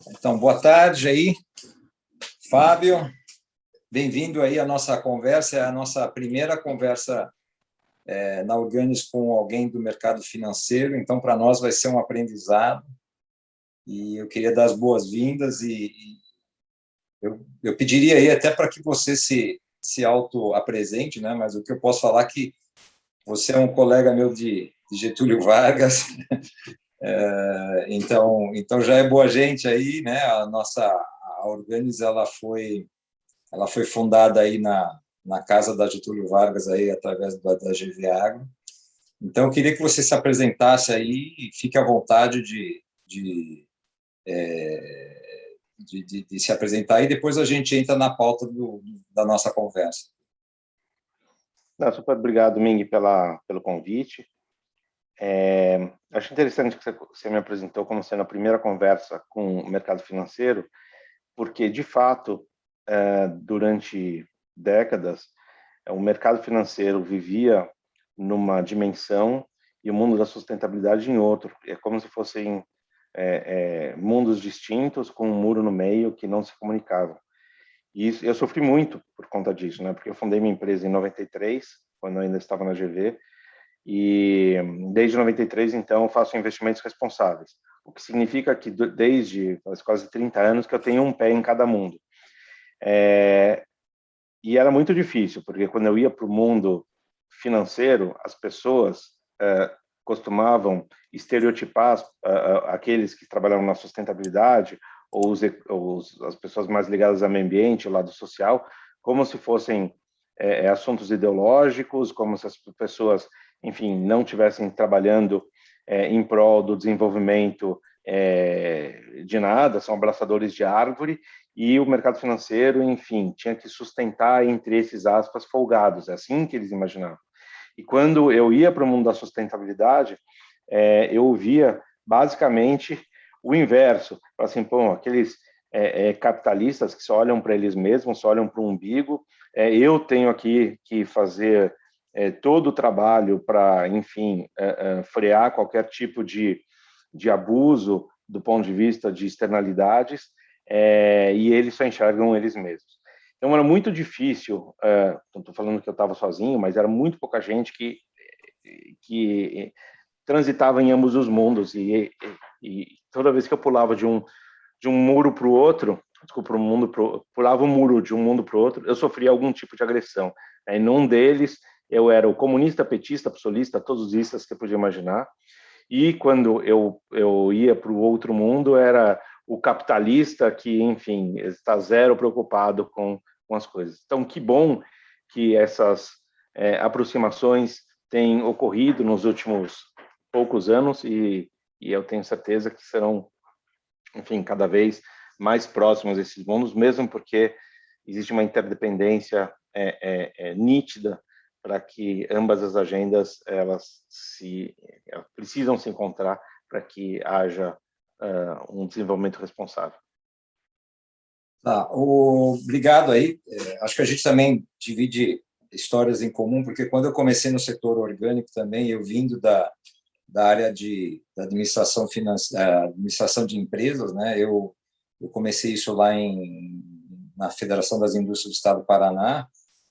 Então, boa tarde aí, Fábio. Bem-vindo aí à nossa conversa, é a nossa primeira conversa na Organis com alguém do mercado financeiro, então para nós vai ser um aprendizado e eu queria dar as boas-vindas e eu pediria aí até para que você se auto-apresente, né? Mas o que eu posso falar é que você é um colega meu de Getúlio Vargas, então já é boa gente aí, né? A Organis ela foi fundada aí na casa da Getúlio Vargas aí através da GV Agro. Então eu queria que você se apresentasse aí e fique à vontade de se apresentar e depois a gente entra na pauta da nossa conversa. Não, super obrigado, Ming, pelo convite. Acho interessante que você me apresentou como sendo a primeira conversa com o mercado financeiro, porque, de fato, durante décadas, o mercado financeiro vivia numa dimensão e o mundo da sustentabilidade em outro. É como se fossem mundos distintos com um muro no meio que não se comunicavam. E isso, eu sofri muito por conta disso, né? Porque eu fundei minha empresa em 93, quando eu ainda estava na GV, e desde 93, então, eu faço investimentos responsáveis, o que significa que desde quase 30 anos que eu tenho um pé em cada mundo. E era muito difícil, porque quando eu ia para o mundo financeiro, as pessoas costumavam estereotipar aqueles que trabalhavam na sustentabilidade ou as pessoas mais ligadas ao meio ambiente, ao lado social, como se fossem assuntos ideológicos, como se as pessoas, enfim, não estivessem trabalhando em prol do desenvolvimento de nada, são abraçadores de árvore, e o mercado financeiro, enfim, tinha que sustentar entre esses aspas folgados, é assim que eles imaginavam. E quando eu ia para o mundo da sustentabilidade, eu via basicamente o inverso, assim, pô, aqueles capitalistas que só olham para eles mesmos, só olham para o umbigo, eu tenho aqui que fazer todo o trabalho para, enfim, frear qualquer tipo de abuso do ponto de vista de externalidades, e eles só enxergam eles mesmos. Então, era muito difícil, não estou falando que eu estava sozinho, mas era muito pouca gente que transitava em ambos os mundos, e toda vez que eu pulava de um muro para o outro, pulava um muro de um mundo para o outro, eu sofria algum tipo de agressão. Em um deles, eu era o comunista, petista, psolista, todos os istas que você podia imaginar, e quando eu ia para o outro mundo, era o capitalista que, enfim, está zero preocupado com as coisas. Então, que bom que essas aproximações têm ocorrido nos últimos poucos anos e eu tenho certeza que serão, enfim, cada vez mais próximos esses mundos, mesmo porque existe uma interdependência nítida para que ambas as agendas elas precisam se encontrar para que haja um desenvolvimento responsável. Obrigado aí. Acho que a gente também divide histórias em comum, porque quando eu comecei no setor orgânico também, eu vindo da área da administração financeira, administração de empresas, né? Eu comecei isso lá na Federação das Indústrias do Estado do Paraná,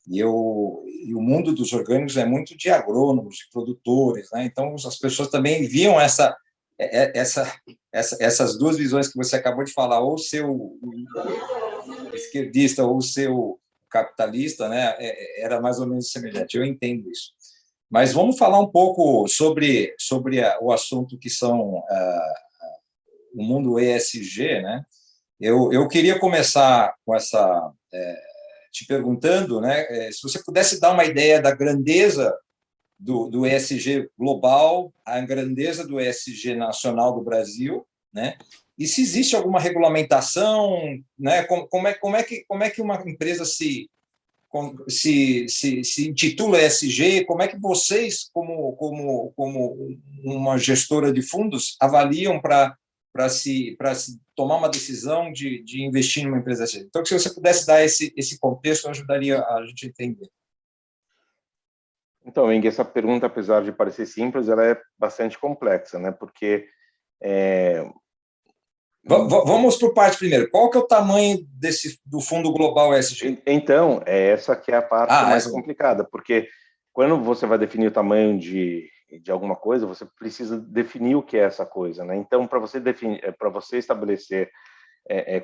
e o mundo dos orgânicos é muito de agrônomos, de produtores, né? Então as pessoas também viam essas duas visões que você acabou de falar, ou seu esquerdista ou seu capitalista, né? Era mais ou menos semelhante. Eu entendo isso. Mas vamos falar um pouco sobre o assunto que são o mundo ESG, né? Eu queria começar com te perguntando, né, se você pudesse dar uma ideia da grandeza do ESG global, a grandeza do ESG nacional do Brasil, né? E se existe alguma regulamentação, né? Como é que uma empresa se intitula ESG, como é que vocês, como uma gestora de fundos, avaliam para se tomar uma decisão de investir em uma empresa assim? Então, se você pudesse dar esse contexto, ajudaria a gente a entender. Então, Eng, essa pergunta, apesar de parecer simples, ela é bastante complexa, né? Porque Vamos por parte primeiro. Qual que é o tamanho do fundo global ESG? Então, essa que é a parte mais complicada, porque quando você vai definir o tamanho de alguma coisa, você precisa definir o que é essa coisa, né? Então, para você estabelecer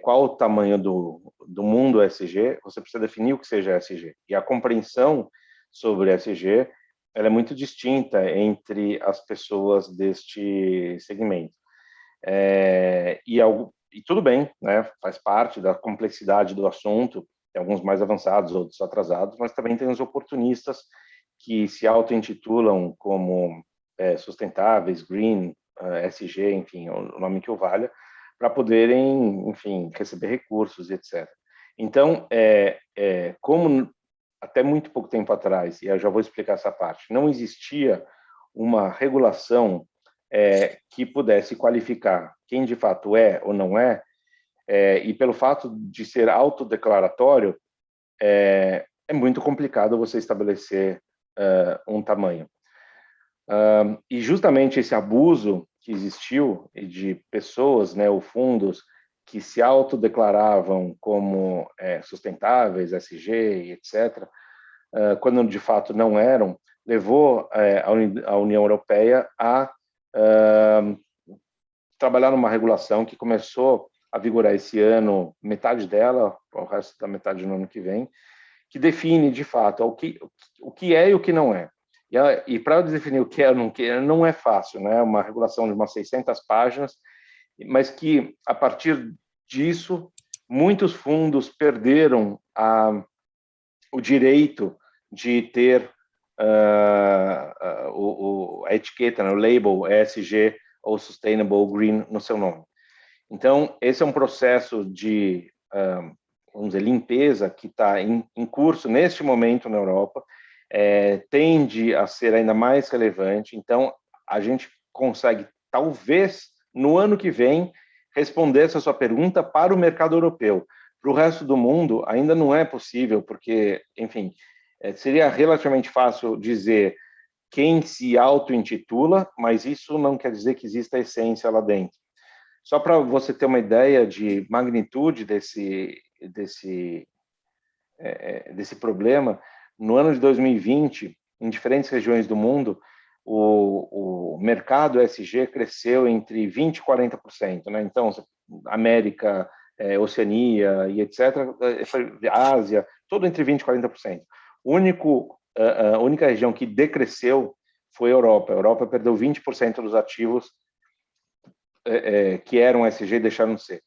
qual o tamanho do mundo ESG, você precisa definir o que seja ESG. E a compreensão sobre ESG, ela é muito distinta entre as pessoas deste segmento. E tudo bem, né? Faz parte da complexidade do assunto. Tem alguns mais avançados, outros atrasados, mas também tem os oportunistas que se auto-intitulam como sustentáveis, green, ESG, enfim, o nome que o valha, para poderem, enfim, receber recursos, etc. Então, como até muito pouco tempo atrás, e eu já vou explicar essa parte, não existia uma regulação que pudesse qualificar quem de fato é ou não é, e pelo fato de ser autodeclaratório, é muito complicado você estabelecer um tamanho. E justamente esse abuso que existiu de pessoas, né, ou fundos que se autodeclaravam como sustentáveis, SG, etc., quando de fato não eram, levou a União Europeia a trabalhar numa regulação que começou a vigorar esse ano, metade dela, o resto da metade no ano que vem, que define de fato o que é e o que não é. E para definir o que é e o que não é fácil, né? Uma regulação de umas 600 páginas, mas que, a partir disso, muitos fundos perderam o direito de ter a etiqueta, né, o label ESG ou Sustainable Green no seu nome. Então, esse é um processo de, vamos dizer, limpeza que está em curso neste momento na Europa, tende a ser ainda mais relevante. Então, a gente consegue, talvez, no ano que vem, responder essa sua pergunta para o mercado europeu. Para o resto do mundo, ainda não é possível, porque, enfim, seria relativamente fácil dizer quem se auto-intitula, mas isso não quer dizer que exista essência lá dentro. Só para você ter uma ideia de magnitude desse problema, no ano de 2020, em diferentes regiões do mundo, o mercado ESG cresceu entre 20% e 40%, né? Então, América, Oceania e etc., Ásia, tudo entre 20% e 40%. A única região que decresceu foi a Europa. A Europa perdeu 20% dos ativos que eram ESG e deixaram de ser.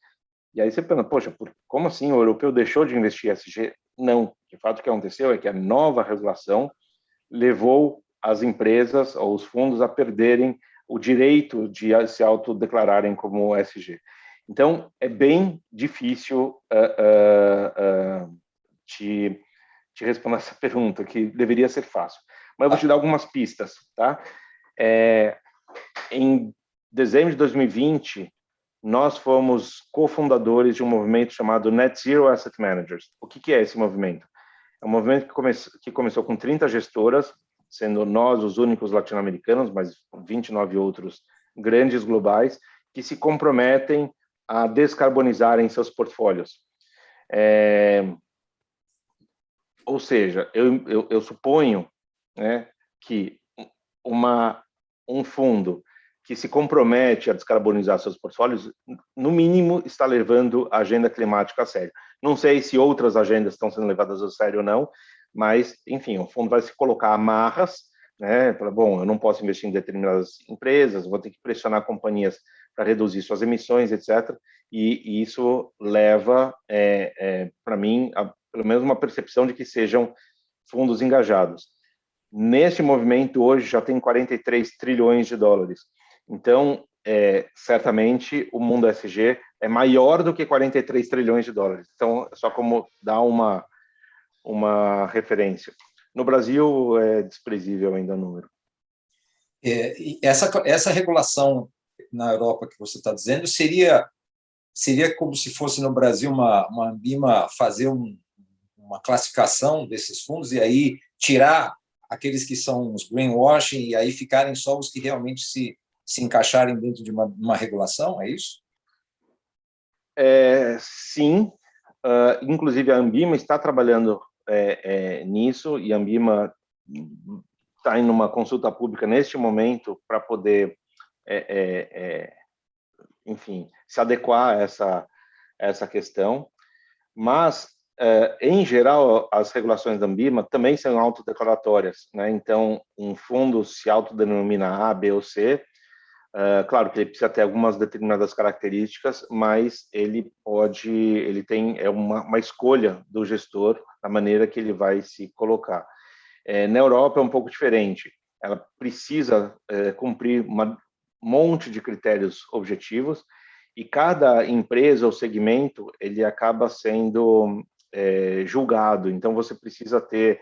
E aí você pensa, poxa, como assim o europeu deixou de investir em ESG? Não. De fato, o que aconteceu é que a nova regulação levou as empresas ou os fundos a perderem o direito de se autodeclararem como ESG. Então, é bem difícil te responder essa pergunta, que deveria ser fácil. Mas eu vou te dar algumas pistas, tá? Em dezembro de 2020, nós fomos cofundadores de um movimento chamado Net Zero Asset Managers. O que é esse movimento? É um movimento que começou com 30 gestoras, sendo nós os únicos latino-americanos, mas 29 outros grandes globais, que se comprometem a descarbonizarem seus portfólios. Ou seja, eu suponho, né, que um fundo que se compromete a descarbonizar seus portfólios, no mínimo, está levando a agenda climática a sério. Não sei se outras agendas estão sendo levadas a sério ou não, mas, enfim, o fundo vai se colocar amarras, né? Bom, eu não posso investir em determinadas empresas, vou ter que pressionar companhias para reduzir suas emissões, etc. E isso leva, para mim, pelo menos uma percepção de que sejam fundos engajados. Neste movimento, hoje, já tem 43 trilhões de dólares. Então, certamente, o mundo ESG é maior do que 43 trilhões de dólares. Então, só como dar uma referência. No Brasil, é desprezível ainda o número. Essa regulação na Europa que você está dizendo seria como se fosse no Brasil uma Anbima fazer uma classificação desses fundos e aí tirar aqueles que são os greenwashing e aí ficarem só os que realmente se encaixarem dentro de uma regulação, é isso? Sim, inclusive a Ambima está trabalhando nisso, e a Ambima está em uma consulta pública neste momento para poder, enfim, se adequar a essa questão. Mas, em geral, as regulações da Ambima também são autodeclaratórias, né? Então, um fundo se autodenomina A, B ou C. Claro que ele precisa ter algumas determinadas características, mas ele tem uma escolha do gestor, a maneira que ele vai se colocar. Na Europa é um pouco diferente. Ela precisa cumprir um monte de critérios objetivos, e cada empresa ou segmento ele acaba sendo julgado. Então você precisa ter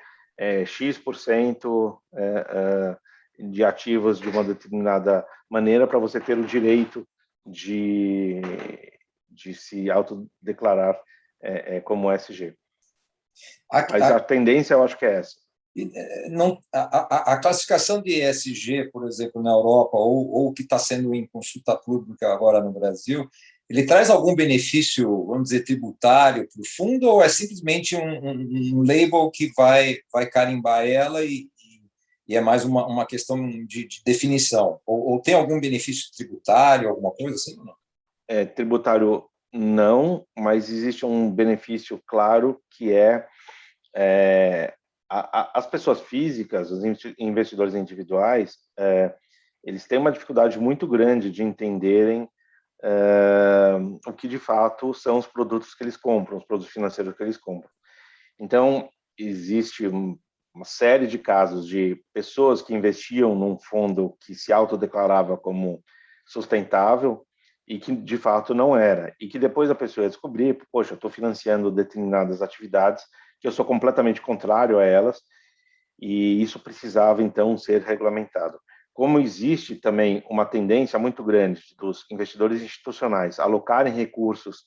X% de ativos de uma determinada maneira para você ter o direito de se autodeclarar como SG. Mas a tendência eu acho que é essa. Não, a classificação de ESG, por exemplo, na Europa, ou que está sendo em consulta pública agora no Brasil, ele traz algum benefício, vamos dizer, tributário para o fundo, ou é simplesmente um label que vai carimbar ela e é mais uma questão de definição? Ou tem algum benefício tributário, alguma coisa assim? Não? Tributário não, mas existe um benefício claro que as pessoas físicas, os investidores individuais, eles têm uma dificuldade muito grande de entenderem o que de fato são os produtos que eles compram, os produtos financeiros que eles compram. Então, existe uma série de casos de pessoas que investiam num fundo que se autodeclarava como sustentável e que de fato não era, e que depois a pessoa ia descobrir, poxa, eu estou financiando determinadas atividades que eu sou completamente contrário a elas, e isso precisava então ser regulamentado. Como existe também uma tendência muito grande dos investidores institucionais alocarem recursos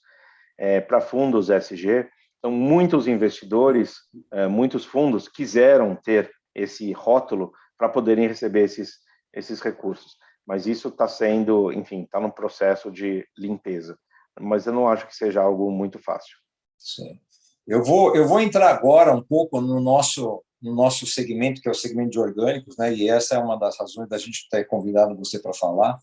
para fundos ESG, então muitos investidores, muitos fundos quiseram ter esse rótulo para poderem receber esses recursos. Mas isso está sendo, enfim, está num processo de limpeza. Mas eu não acho que seja algo muito fácil. Sim. Eu vou entrar agora um pouco no nosso segmento, que é o segmento de orgânicos, né? E essa é uma das razões da gente ter convidado você para falar.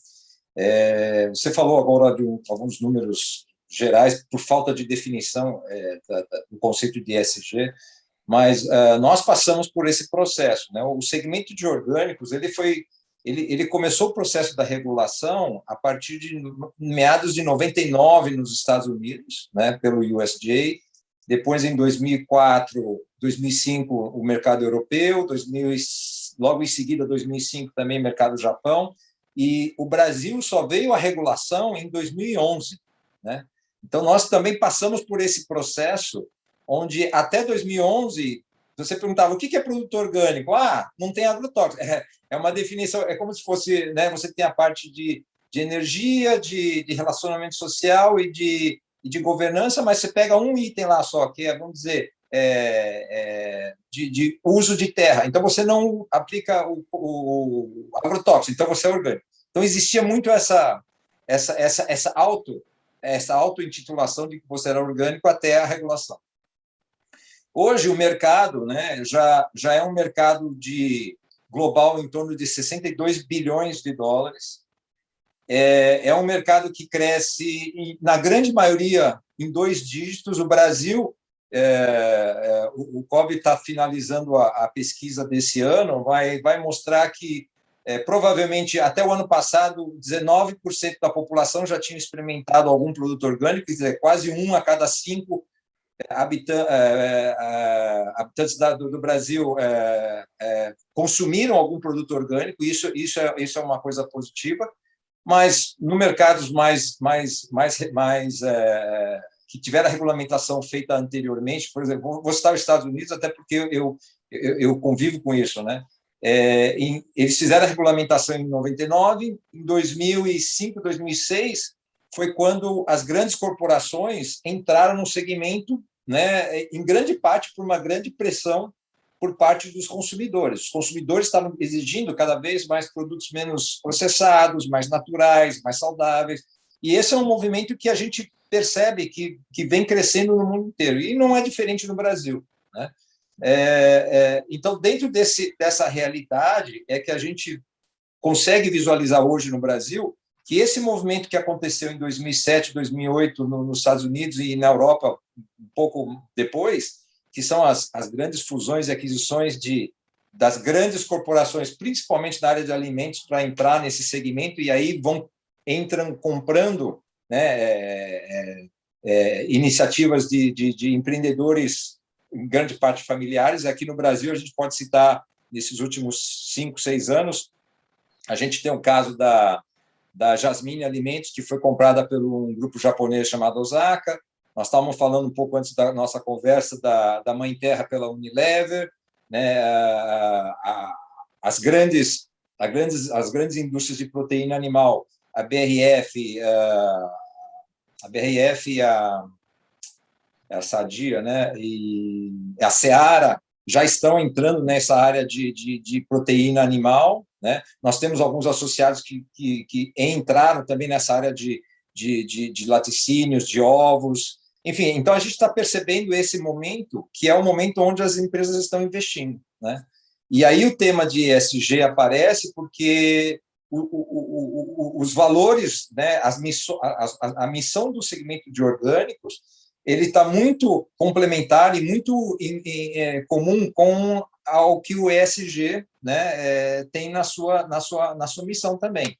Você falou agora de alguns números gerais, por falta de definição do conceito de ESG, mas nós passamos por esse processo, né? O segmento de orgânicos ele começou o processo da regulação a partir de meados de 99 nos Estados Unidos, né, pelo USDA. Depois, em 2004, 2005, o mercado europeu, logo em seguida, 2005, também mercado Japão, e o Brasil só veio à regulação em 2011. Né? Então, nós também passamos por esse processo, onde até 2011, você perguntava o que é produto orgânico? Não tem agrotóxico. É uma definição, é como se fosse, né, você tem a parte de energia, de relacionamento social e de governança, mas você pega um item lá só, que é, vamos dizer, de uso de terra. Então, você não aplica o agrotóxico, então você é orgânico. Então, existia muito essa auto-intitulação de que você era orgânico até a regulação. Hoje, o mercado, né, já é um mercado global em torno de 62 bilhões de dólares. É um mercado que cresce, na grande maioria, em 2 dígitos. O Brasil, o COB está finalizando a pesquisa desse ano, vai mostrar que, provavelmente, até o ano passado, 19% da população já tinha experimentado algum produto orgânico, quer dizer, quase 1 a cada 5 habitantes do Brasil consumiram algum produto orgânico. Isso é uma coisa positiva, mas no mercados que tiveram a regulamentação feita anteriormente, por exemplo, vou citar os Estados Unidos, até porque eu convivo com isso, né? Eles fizeram a regulamentação em 99, em 2005, 2006 foi quando as grandes corporações entraram no segmento, né, em grande parte por uma grande pressão por parte dos consumidores. Os consumidores estavam exigindo cada vez mais produtos menos processados, mais naturais, mais saudáveis. E esse é um movimento que a gente percebe que vem crescendo no mundo inteiro, e não é diferente no Brasil, né? Então, dentro dessa realidade, é que a gente consegue visualizar hoje no Brasil que esse movimento que aconteceu em 2007, 2008 nos Estados Unidos e na Europa um pouco depois, que são as grandes fusões e aquisições das grandes corporações, principalmente na área de alimentos, para entrar nesse segmento, e aí entram comprando, né, iniciativas de empreendedores, em grande parte familiares. Aqui no Brasil, a gente pode citar, nesses últimos 5, 6 anos, a gente tem o caso da Jasmine Alimentos, que foi comprada por um grupo japonês chamado Osaka. Nós estávamos falando um pouco antes da nossa conversa da Mãe Terra pela Unilever, né? As grandes indústrias de proteína animal, a BRF, e a Sadia, né? E a Seara já estão entrando nessa área de proteína animal, né? Nós temos alguns associados que entraram também nessa área de laticínios, de ovos, enfim. Então, a gente está percebendo esse momento, que é o momento onde as empresas estão investindo, né? E aí o tema de ESG aparece porque os valores, né, a missão do segmento de orgânicos, ele está muito complementar e muito comum com ao que o ESG, né, tem na sua missão também.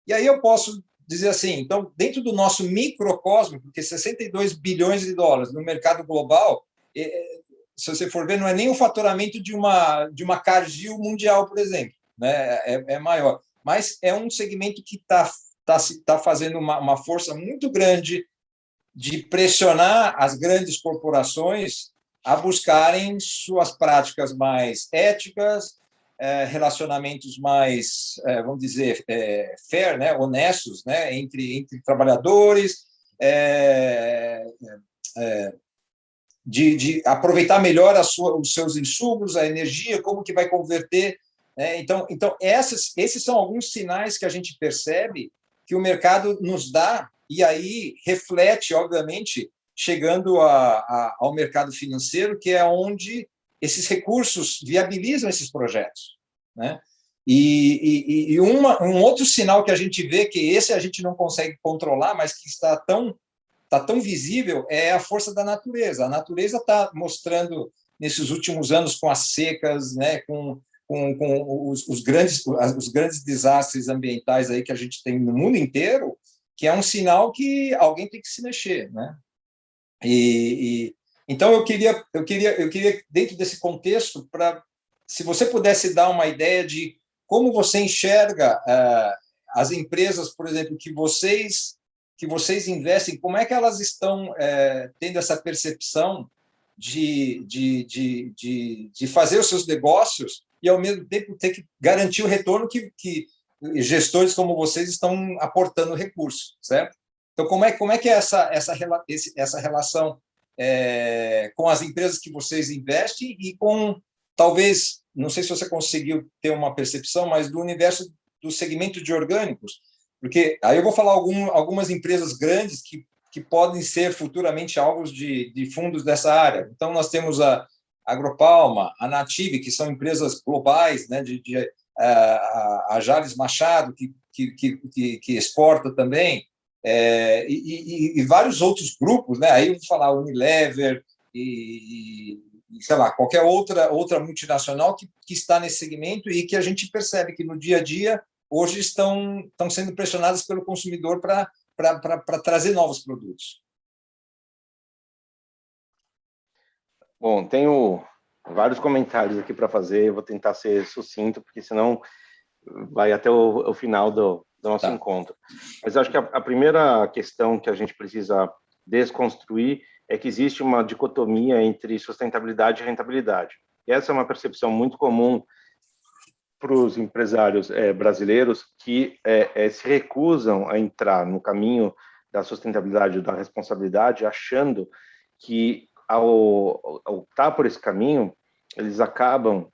E aí eu posso dizer assim, então, dentro do nosso microcosmo, porque 62 bilhões de dólares no mercado global, se você for ver, não é nem o faturamento de uma Cargill mundial, por exemplo, né, é maior, mas é um segmento que está fazendo uma força muito grande de pressionar as grandes corporações a buscarem suas práticas mais éticas, relacionamentos mais, vamos dizer, fair, né, honestos, né, entre trabalhadores, de aproveitar melhor os seus insumos, a energia, como que vai converter, né? Então esses são alguns sinais que a gente percebe que o mercado nos dá, e aí reflete, obviamente, chegando ao mercado financeiro, que é onde esses recursos viabilizam esses projetos, né? E um outro sinal que a gente vê, que esse a gente não consegue controlar, mas que está tão visível, é a força da natureza. A natureza está mostrando, nesses últimos anos, com as secas, né, com os grandes desastres ambientais aí que a gente tem no mundo inteiro, que é um sinal que alguém tem que se mexer, né? Então eu queria dentro desse contexto, se você pudesse dar uma ideia de como você enxerga as empresas, por exemplo, que vocês investem, como é que elas estão tendo essa percepção de fazer os seus negócios e, ao mesmo tempo, ter que garantir o retorno que gestores como vocês estão aportando recursos, certo? Então, como é que é essa relação com as empresas que vocês investem e com, talvez, não sei se você conseguiu ter uma percepção, mas do universo do segmento de orgânicos, porque aí eu vou falar algumas empresas grandes que podem ser futuramente alvos de fundos dessa área. Então, nós temos a Agropalma, a Native, que são empresas globais, né, a Jales Machado, que exporta também, e vários outros grupos, né? Aí eu vou falar Unilever e sei lá, qualquer outra multinacional que está nesse segmento e que a gente percebe que no dia a dia hoje estão sendo pressionadas pelo consumidor para trazer novos produtos. Bom, tenho vários comentários aqui para fazer, eu vou tentar ser sucinto, porque senão vai até o final do nosso encontro. Mas acho que a primeira questão que a gente precisa desconstruir é que existe uma dicotomia entre sustentabilidade e rentabilidade. E essa é uma percepção muito comum para os empresários brasileiros que se recusam a entrar no caminho da sustentabilidade ou da responsabilidade, achando que, ao optar por esse caminho, eles acabam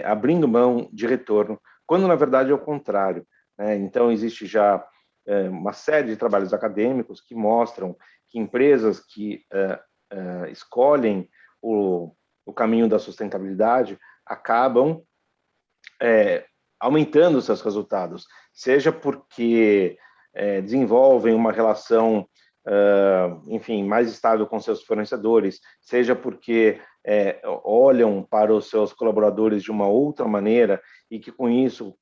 abrindo mão de retorno, quando, na verdade, é o contrário, né? Então, existe já uma série de trabalhos acadêmicos que mostram que empresas que escolhem o caminho da sustentabilidade acabam aumentando seus resultados, seja porque desenvolvem uma relação, enfim, mais estável com seus fornecedores, seja porque olham para os seus colaboradores de uma outra maneira e que com isso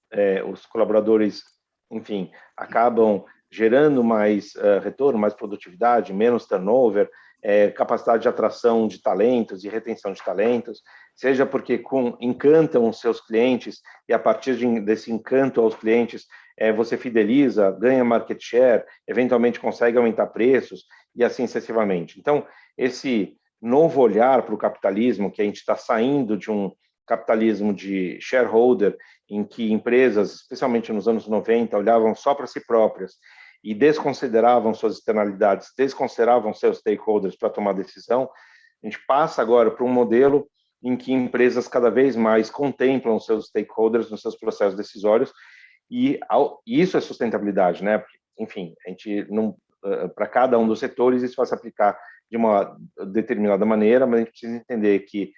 os colaboradores, enfim, acabam gerando mais retorno, mais produtividade, menos turnover, capacidade de atração de talentos e retenção de talentos, seja porque encantam os seus clientes e a partir desse encanto aos clientes você fideliza, ganha market share, eventualmente consegue aumentar preços e assim sucessivamente. Então, esse novo olhar para o capitalismo, que a gente está saindo de um capitalismo de shareholder, em que empresas, especialmente nos anos 90, olhavam só para si próprias e desconsideravam suas externalidades, desconsideravam seus stakeholders para tomar decisão, a gente passa agora para um modelo em que empresas cada vez mais contemplam seus stakeholders nos seus processos decisórios e isso é sustentabilidade, né? Porque, enfim, a gente não, para cada um dos setores isso vai se aplicar de uma determinada maneira, mas a gente precisa entender que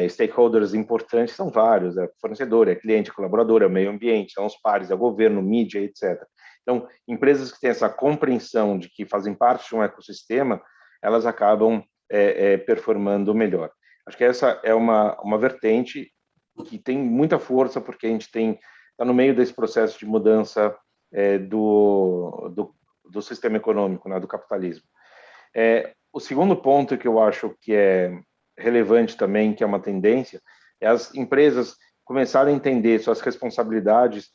stakeholders importantes são vários, fornecedor, cliente, colaborador, meio ambiente, são os pares, governo, mídia, etc. Então, empresas que têm essa compreensão de que fazem parte de um ecossistema, elas acabam performando melhor. Acho que essa é uma vertente que tem muita força, porque a gente está no meio desse processo de mudança do sistema econômico, né, do capitalismo. O segundo ponto que eu acho que é relevante também, que é uma tendência, é as empresas começarem a entender suas responsabilidades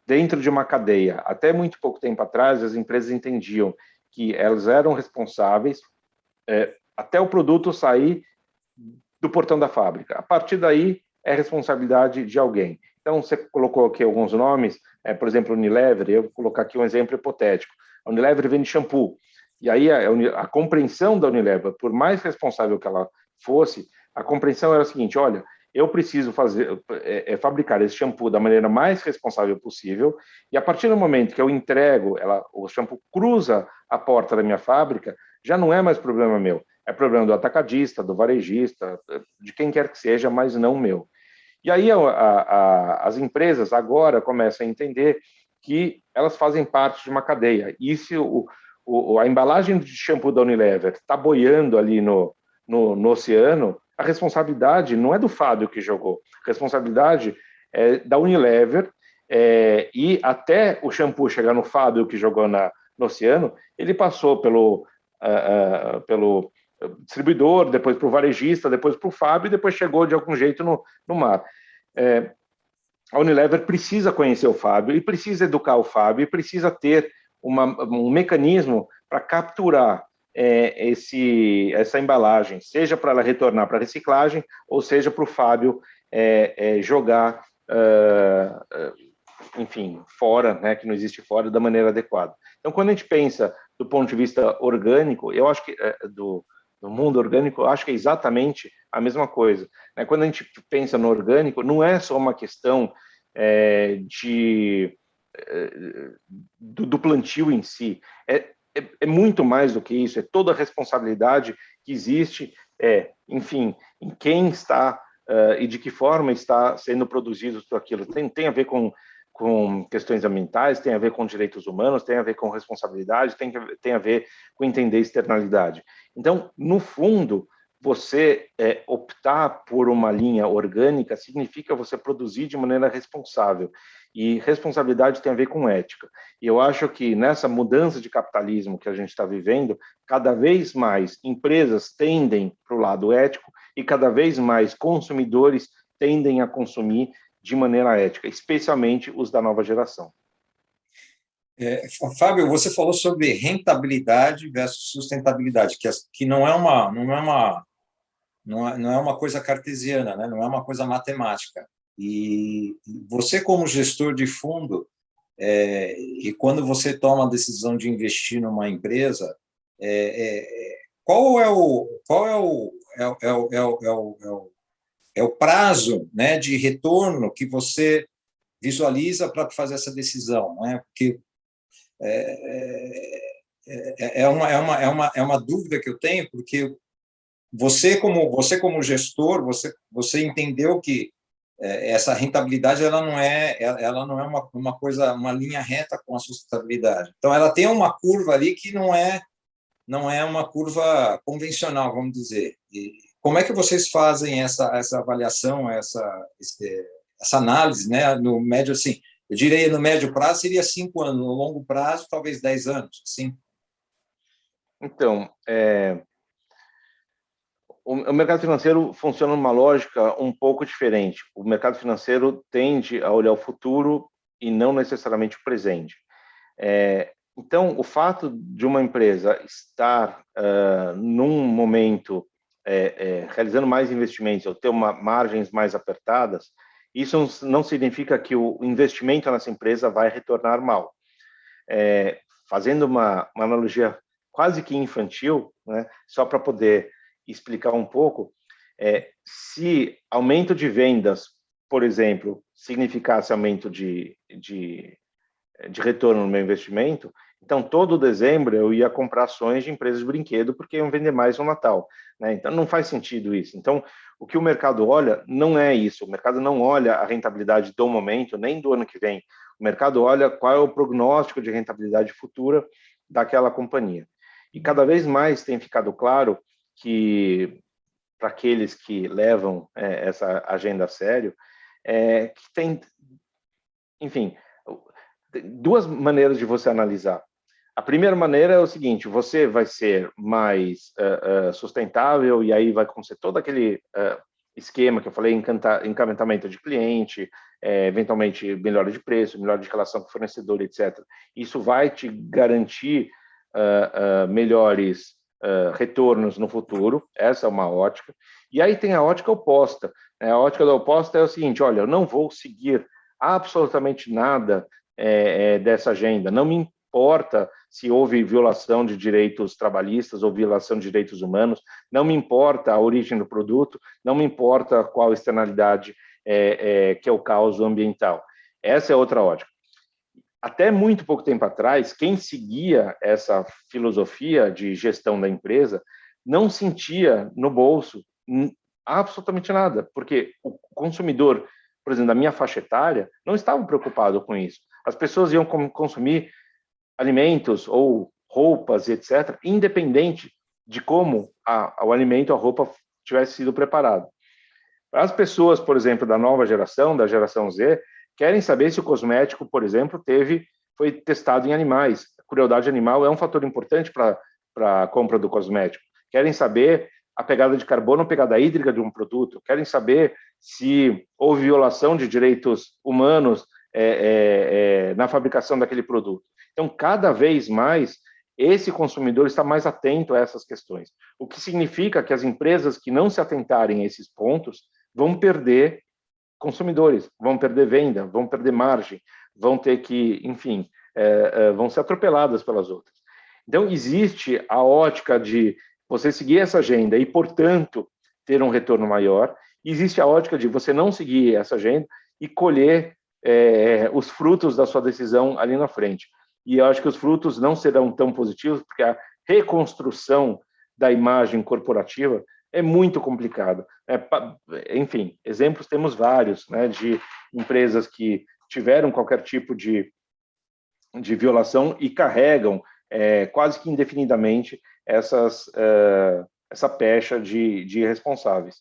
dentro de uma cadeia. Até muito pouco tempo atrás, as empresas entendiam que elas eram responsáveis até o produto sair do portão da fábrica. A partir daí, é responsabilidade de alguém. Então, você colocou aqui alguns nomes, por exemplo, Unilever, eu vou colocar aqui um exemplo hipotético. A Unilever vende shampoo. E aí, a compreensão da Unilever, por mais responsável que ela fosse, a compreensão era a seguinte: olha, eu preciso fabricar esse shampoo da maneira mais responsável possível, e a partir do momento que eu entrego, o shampoo cruza a porta da minha fábrica, já não é mais problema meu, é problema do atacadista, do varejista, de quem quer que seja, mas não meu. E aí as empresas agora começam a entender que elas fazem parte de uma cadeia, e se a embalagem de shampoo da Unilever está boiando ali no oceano, a responsabilidade não é do Fábio que jogou, a responsabilidade é da Unilever, e até o shampoo chegar no Fábio que jogou no oceano, ele passou pelo distribuidor, depois para o varejista, depois para o Fábio, e depois chegou de algum jeito no mar. A Unilever precisa conhecer o Fábio, e precisa educar o Fábio, e precisa ter um mecanismo para capturar essa embalagem, seja para ela retornar para a reciclagem, ou seja para o Fábio jogar, enfim, fora, né, que não existe fora, da maneira adequada. Então, quando a gente pensa do ponto de vista orgânico, eu acho que do mundo orgânico, eu acho que é exatamente a mesma coisa, né? Quando a gente pensa no orgânico, não é só uma questão do plantio em si, é muito mais do que isso, é toda a responsabilidade que existe, enfim, em quem está e de que forma está sendo produzido tudo aquilo. Tem a ver com questões ambientais, tem a ver com direitos humanos, tem a ver com responsabilidade, tem a ver com entender externalidade. Então, no fundo, você optar por uma linha orgânica significa você produzir de maneira responsável. E responsabilidade tem a ver com ética. E eu acho que nessa mudança de capitalismo que a gente está vivendo, cada vez mais empresas tendem para o lado ético e cada vez mais consumidores tendem a consumir de maneira ética, especialmente os da nova geração. Fábio, você falou sobre rentabilidade versus sustentabilidade, que não é uma coisa cartesiana, né? Não é uma coisa matemática. E você, como gestor de fundo, e quando você toma a decisão de investir numa empresa, qual é o prazo, né, de retorno que você visualiza para fazer essa decisão, né? Porque é uma dúvida que eu tenho, porque você como gestor, você entendeu que essa rentabilidade ela não é uma coisa, uma linha reta com a sustentabilidade. Então, ela tem uma curva ali que não é uma curva convencional, vamos dizer. E como é que vocês fazem essa avaliação, essa análise, né? No médio, assim, eu diria no médio prazo seria 5 anos, no longo prazo talvez 10 anos, sim. Então, o mercado financeiro funciona numa lógica um pouco diferente. O mercado financeiro tende a olhar o futuro e não necessariamente o presente. Então, o fato de uma empresa estar num momento realizando mais investimentos ou ter margens mais apertadas, isso não significa que o investimento nessa empresa vai retornar mal. Fazendo uma analogia quase que infantil, né, só para poder explicar um pouco, se aumento de vendas, por exemplo, significasse aumento de retorno no meu investimento, então todo dezembro eu ia comprar ações de empresas de brinquedo porque iam vender mais no Natal, né? Então não faz sentido isso. Então o que o mercado olha não é isso. O mercado não olha a rentabilidade do momento, nem do ano que vem. O mercado olha qual é o prognóstico de rentabilidade futura daquela companhia. E cada vez mais tem ficado claro que, para aqueles que levam essa agenda a sério, que tem, enfim, duas maneiras de você analisar. A primeira maneira é o seguinte: você vai ser mais sustentável, e aí vai acontecer todo aquele esquema que eu falei, encantamento de cliente, eventualmente melhora de preço, melhora de relação com o fornecedor, etc. Isso vai te garantir melhores retornos no futuro. Essa é uma ótica. E aí tem a ótica oposta. A ótica oposta é o seguinte: olha, eu não vou seguir absolutamente nada dessa agenda. Não me importa se houve violação de direitos trabalhistas ou violação de direitos humanos, não me importa a origem do produto, não me importa qual externalidade que é o caos ambiental. Essa é outra ótica. Até muito pouco tempo atrás, quem seguia essa filosofia de gestão da empresa não sentia no bolso absolutamente nada, porque o consumidor, por exemplo, da minha faixa etária, não estava preocupado com isso. As pessoas iam consumir alimentos ou roupas, etc., independente de como o alimento, a roupa tivesse sido preparado. As pessoas, por exemplo, da nova geração, da geração Z, querem saber se o cosmético, por exemplo, foi testado em animais. A crueldade animal é um fator importante para a compra do cosmético. Querem saber a pegada de carbono ou pegada hídrica de um produto. Querem saber se houve violação de direitos humanos na fabricação daquele produto. Então, cada vez mais, esse consumidor está mais atento a essas questões. O que significa que as empresas que não se atentarem a esses pontos vão perder consumidores, vão perder venda, vão perder margem, vão ter que, enfim, vão ser atropeladas pelas outras. Então, existe a ótica de você seguir essa agenda e, portanto, ter um retorno maior. Existe a ótica de você não seguir essa agenda e colher os frutos da sua decisão ali na frente. E eu acho que os frutos não serão tão positivos, porque a reconstrução da imagem corporativa é muito complicado. Enfim, exemplos temos vários, né, de empresas que tiveram qualquer tipo de violação e carregam quase que indefinidamente essa pecha de responsáveis.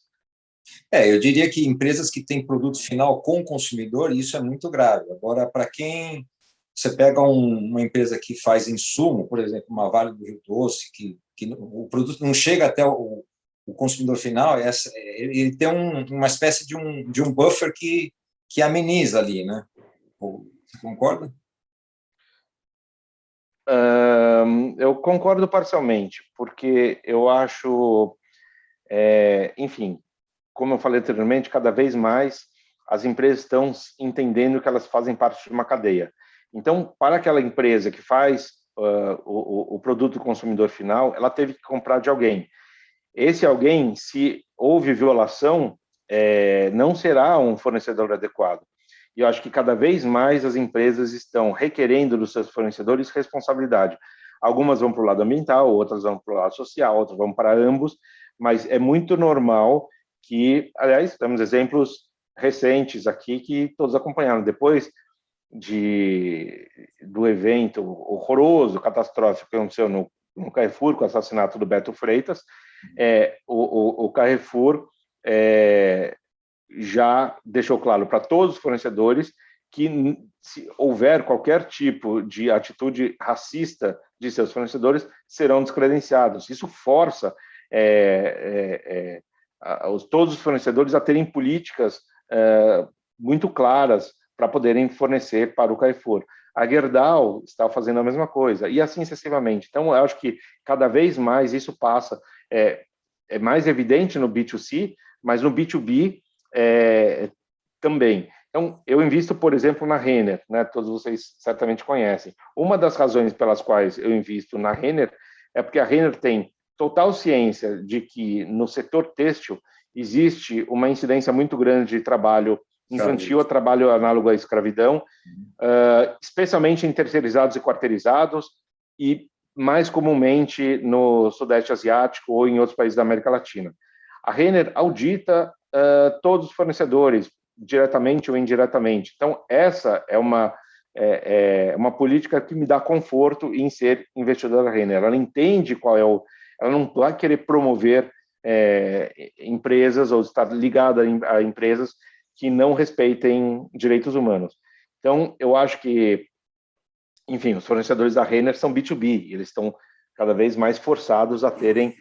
Eu diria que empresas que têm produto final com consumidor, isso é muito grave. Agora, para quem você pega uma empresa que faz insumo, por exemplo, uma Vale do Rio Doce, que o produto não chega até o consumidor final, ele tem uma espécie de um buffer que ameniza ali, né? Você concorda? Eu concordo parcialmente, porque eu acho, enfim, como eu falei anteriormente, cada vez mais as empresas estão entendendo que elas fazem parte de uma cadeia. Então, para aquela empresa que faz o produto do consumidor final, ela teve que comprar de alguém. Esse alguém, se houve violação, não será um fornecedor adequado. E eu acho que cada vez mais as empresas estão requerendo dos seus fornecedores responsabilidade. Algumas vão para o lado ambiental, outras vão para o lado social, outras vão para ambos, mas é muito normal que, aliás, temos exemplos recentes aqui que todos acompanharam. Depois do evento horroroso, catastrófico que aconteceu no Carrefour, com o assassinato do Beto Freitas, o Carrefour já deixou claro para todos os fornecedores que, se houver qualquer tipo de atitude racista de seus fornecedores, serão descredenciados. Isso força todos os fornecedores a terem políticas muito claras para poderem fornecer para o Carrefour. A Gerdau está fazendo a mesma coisa, e assim sucessivamente. Então, eu acho que cada vez mais isso passa, é mais evidente no B2C, mas no B2B também. Então, eu invisto, por exemplo, na Renner, né? Todos vocês certamente conhecem. Uma das razões pelas quais eu invisto na Renner é porque a Renner tem total ciência de que no setor têxtil existe uma incidência muito grande de trabalho infantil, a trabalho análogo à escravidão, especialmente em terceirizados e quarteirizados, e mais comumente no Sudeste Asiático ou em outros países da América Latina. A Renner audita todos os fornecedores, diretamente ou indiretamente. Então, essa é uma política que me dá conforto em ser investidor da Renner. Ela entende qual é ela não vai querer promover empresas ou estar ligada a empresas que não respeitem direitos humanos. Então, eu acho que, enfim, os fornecedores da Renner são B2B, eles estão cada vez mais forçados a terem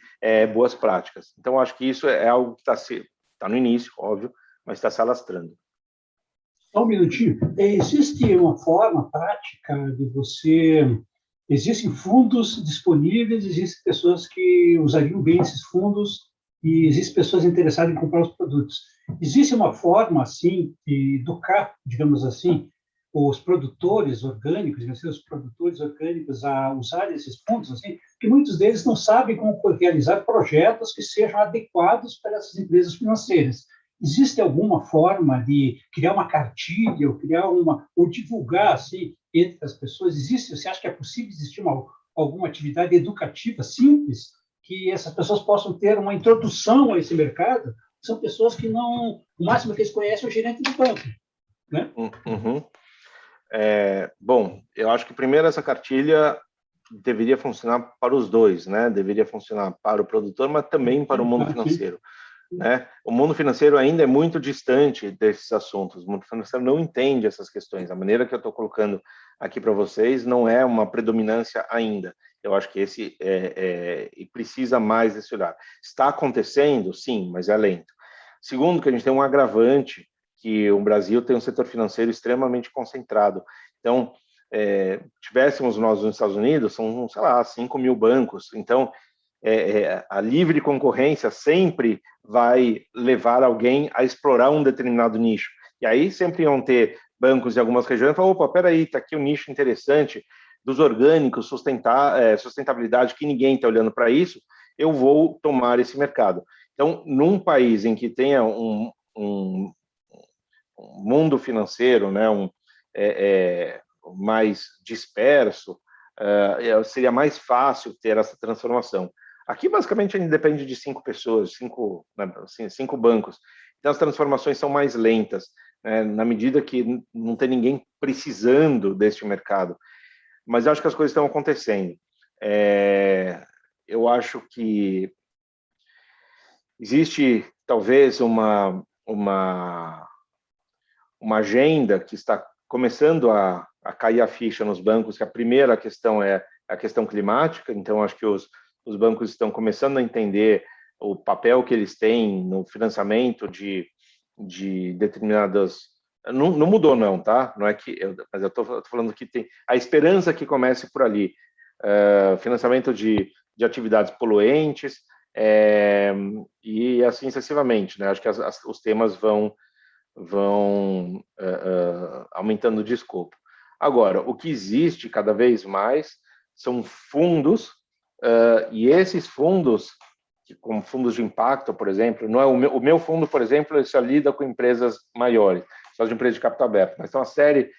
boas práticas. Então, eu acho que isso é algo que está no início, óbvio, mas está se alastrando. Só um minutinho. Existe uma forma prática de você... Existem fundos disponíveis, existem pessoas que usariam bem esses fundos e existem pessoas interessadas em comprar os produtos. Existe uma forma, assim, de educar, digamos assim, os produtores orgânicos, a usar esses fundos, assim, que muitos deles não sabem como realizar projetos que sejam adequados para essas empresas financeiras. Existe alguma forma de criar uma cartilha, ou divulgar, assim, entre as pessoas? Você acha que é possível existir alguma atividade educativa simples que essas pessoas possam ter uma introdução a esse mercado? São pessoas que não... O máximo que eles conhecem é o gerente do banco, né? Uhum. Bom, eu acho que primeiro essa cartilha deveria funcionar para os dois, né? Deveria funcionar para o produtor, mas também para o mundo financeiro, né? O mundo financeiro ainda é muito distante desses assuntos. O mundo financeiro não entende essas questões. A maneira que eu estou colocando aqui para vocês não é uma predominância ainda. Eu acho que esse e precisa mais desse olhar. Está acontecendo, sim, mas é lento. Segundo, que a gente tem um agravante, que o Brasil tem um setor financeiro extremamente concentrado. Então, tivéssemos nós nos Estados Unidos, são, sei lá, 5 mil bancos. Então, a livre concorrência sempre vai levar alguém a explorar um determinado nicho. E aí sempre vão ter bancos em algumas regiões que falam, opa, peraí, está aqui um nicho interessante dos orgânicos, sustentabilidade, que ninguém está olhando para isso, eu vou tomar esse mercado. Então, num país em que tenha um mundo financeiro, né, mais disperso, seria mais fácil ter essa transformação. Aqui, basicamente, a gente depende de 5 pessoas, 5 bancos. Então, as transformações são mais lentas, né, na medida que não tem ninguém precisando deste mercado. Mas eu acho que as coisas estão acontecendo. Eu acho que existe, talvez, uma agenda que está começando a cair a ficha nos bancos, que a primeira questão é a questão climática. Então, acho que os bancos estão começando a entender o papel que eles têm no financiamento de determinadas... Não mudou, não, tá? Não é que... mas eu estou falando que tem a esperança que comece por ali. Financiamento de atividades poluentes, e assim sucessivamente, né? Acho que os temas vão aumentando de escopo. Agora, o que existe cada vez mais são fundos, e esses fundos, como fundos de impacto, por exemplo, não é o meu fundo, por exemplo, ele só lida com empresas maiores. só de empresas de capital aberto, mas tem uma série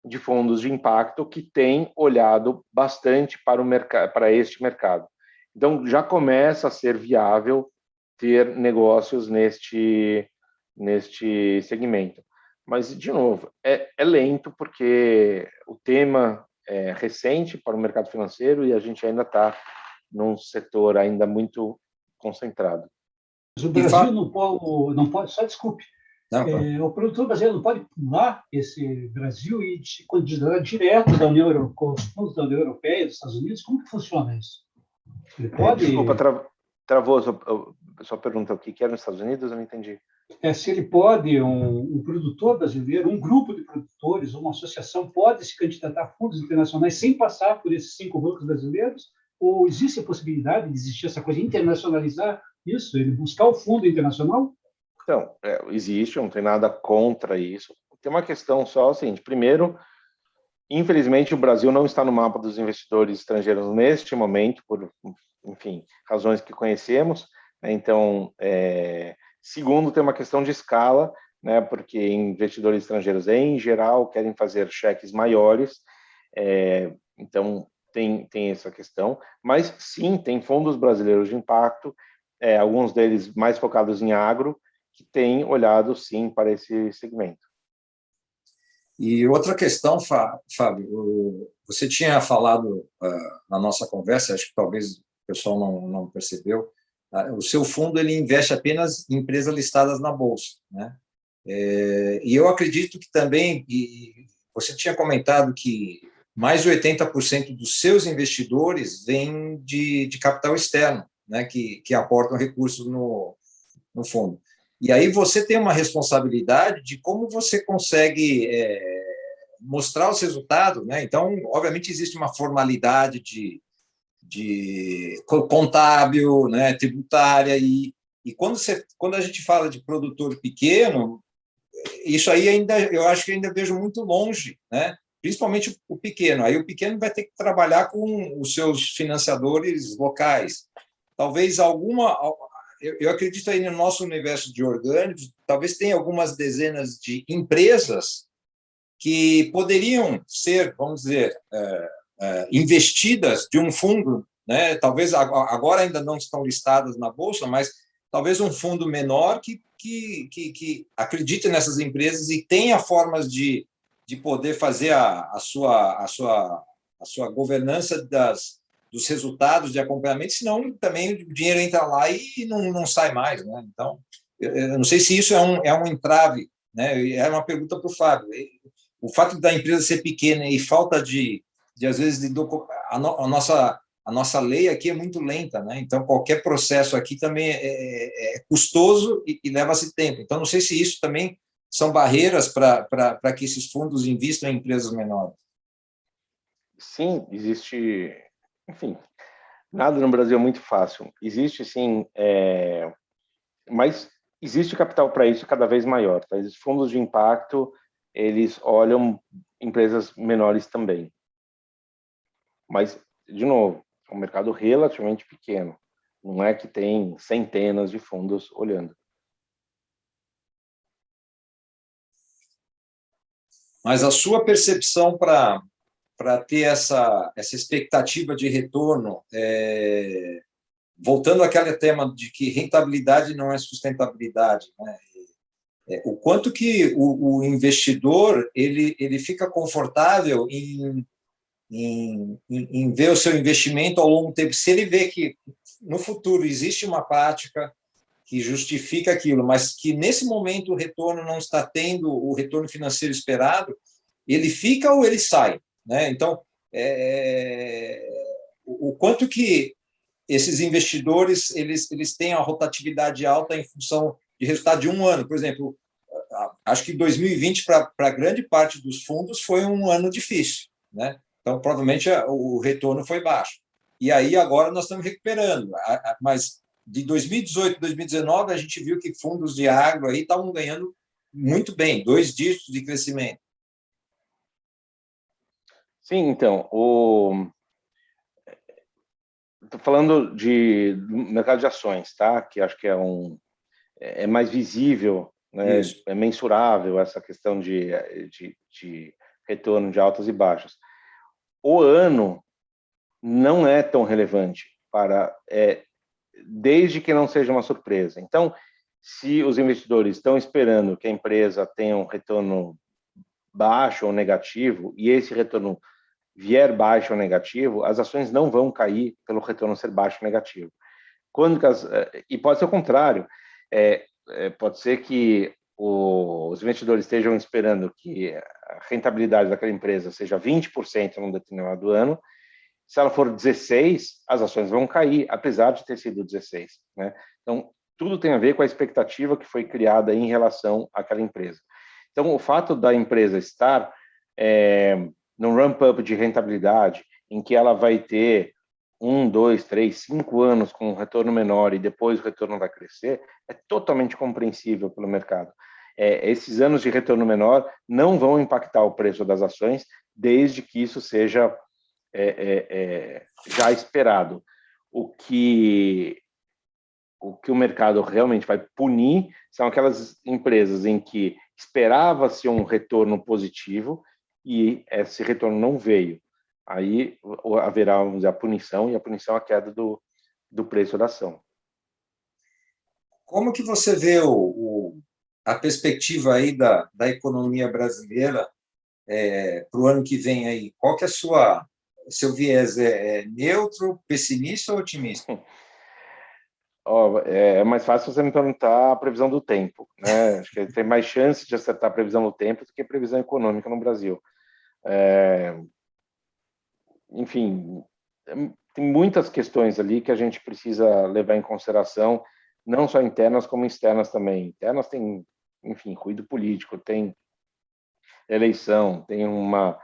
de fundos de impacto que têm olhado bastante para o mercado, para este mercado. Então, já começa a ser viável ter negócios neste segmento. Mas, de novo, é lento porque o tema é recente para o mercado financeiro e a gente ainda está num setor ainda muito concentrado. Mas o Brasil não pode, só desculpe, o produtor brasileiro não pode pular esse Brasil e se candidatar direto da União Europeia, com os fundos da União Europeia, dos Estados Unidos? Como que funciona isso? Ele pode... Desculpa, travou a sua pergunta. O que era nos Estados Unidos? Eu não entendi. Se ele pode, um produtor brasileiro, um grupo de produtores, uma associação pode se candidatar a fundos internacionais sem passar por esses 5 bancos brasileiros? Ou existe a possibilidade de existir essa coisa, internacionalizar isso, ele buscar o fundo internacional? Então, existe, não tem nada contra isso. Tem uma questão só, assim, primeiro, infelizmente, o Brasil não está no mapa dos investidores estrangeiros neste momento, por, enfim, razões que conhecemos. Então, segundo, tem uma questão de escala, né, porque investidores estrangeiros, em geral, querem fazer cheques maiores, então tem essa questão. Mas, sim, tem fundos brasileiros de impacto, alguns deles mais focados em agro, que têm olhado, sim, para esse segmento. E outra questão, Fábio, você tinha falado na nossa conversa, acho que talvez o pessoal não percebeu, o seu fundo ele investe apenas em empresas listadas na Bolsa, né? E eu acredito que também, você tinha comentado que mais de 80% dos seus investidores vêm de capital externo, né, que aportam recursos no fundo. E aí você tem uma responsabilidade de como você consegue mostrar os resultados, né? Então, obviamente, existe uma formalidade de contábil, né, tributária, e quando a gente fala de produtor pequeno, isso aí eu acho que ainda vejo muito longe, né? Principalmente o pequeno. Aí o pequeno vai ter que trabalhar com os seus financiadores locais. Talvez eu acredito aí no nosso universo de orgânicos, talvez tenha algumas dezenas de empresas que poderiam ser, vamos dizer, investidas de um fundo, né? Talvez agora ainda não estão listadas na Bolsa, mas talvez um fundo menor que acredite nessas empresas e tenha formas de poder fazer a sua governança dos resultados de acompanhamento, senão também o dinheiro entra lá e não sai mais, né? Então, eu não sei se isso é um entrave, né? É uma pergunta para o Fábio. O fato da empresa ser pequena e falta às vezes, a nossa lei aqui é muito lenta, né? Então, qualquer processo aqui também é custoso e leva-se tempo. Então, não sei se isso também são barreiras para que esses fundos investam em empresas menores. Sim, existe... Enfim, nada no Brasil é muito fácil. Existe, sim, mas existe capital para isso cada vez maior. Tá? Os fundos de impacto, eles olham empresas menores também. Mas, de novo, é um mercado relativamente pequeno. Não é que tem centenas de fundos olhando. Mas a sua percepção para ter essa expectativa de retorno, voltando àquele tema de que rentabilidade não é sustentabilidade, né? O quanto que o investidor ele fica confortável em ver o seu investimento ao longo do tempo. Se ele vê que no futuro existe uma prática que justifica aquilo, mas que nesse momento o retorno não está tendo o retorno financeiro esperado, ele fica ou ele sai, né? Então, o quanto que esses investidores eles têm a rotatividade alta em função de resultado de um ano, por exemplo, acho que 2020 para grande parte dos fundos foi um ano difícil, né? Então provavelmente o retorno foi baixo. E aí agora nós estamos recuperando, mas de 2018 a 2019 a gente viu que fundos de agro aí estavam ganhando muito bem, 2 dígitos de crescimento. Sim, então, estou falando do mercado de ações, tá? Que acho que é mais visível né? Isso. É mensurável essa questão de retorno de altas e baixas. O ano não é tão relevante desde que não seja uma surpresa. Então, se os investidores estão esperando que a empresa tenha um retorno baixo ou negativo, e esse retorno vier baixo ou negativo, as ações não vão cair pelo retorno ser baixo ou negativo. E pode ser o contrário, pode ser que os investidores estejam esperando que a rentabilidade daquela empresa seja 20% num determinado ano. Se ela for 16, as ações vão cair, apesar de ter sido 16, né? Então, tudo tem a ver com a expectativa que foi criada em relação àquela empresa. Então, o fato da empresa estar num ramp-up de rentabilidade, em que ela vai ter 1, 2, 3, 5 anos com um retorno menor e depois o retorno vai crescer, é totalmente compreensível pelo mercado. Esses anos de retorno menor não vão impactar o preço das ações, desde que isso seja já esperado. O que o mercado realmente vai punir são aquelas empresas em que esperava-se um retorno positivo e esse retorno não veio. Aí haverá, vamos dizer, a punição, e a punição é a queda do preço da ação. Como que você vê a perspectiva aí da economia brasileira para o ano que vem aí? Qual que é seu viés? É neutro, pessimista ou otimista? É mais fácil você me perguntar a previsão do tempo, né? Acho que tem mais chance de acertar a previsão do tempo do que a previsão econômica no Brasil. Enfim, tem muitas questões ali que a gente precisa levar em consideração, não só internas como externas também. Internas tem, enfim, ruído político, tem eleição, tem uma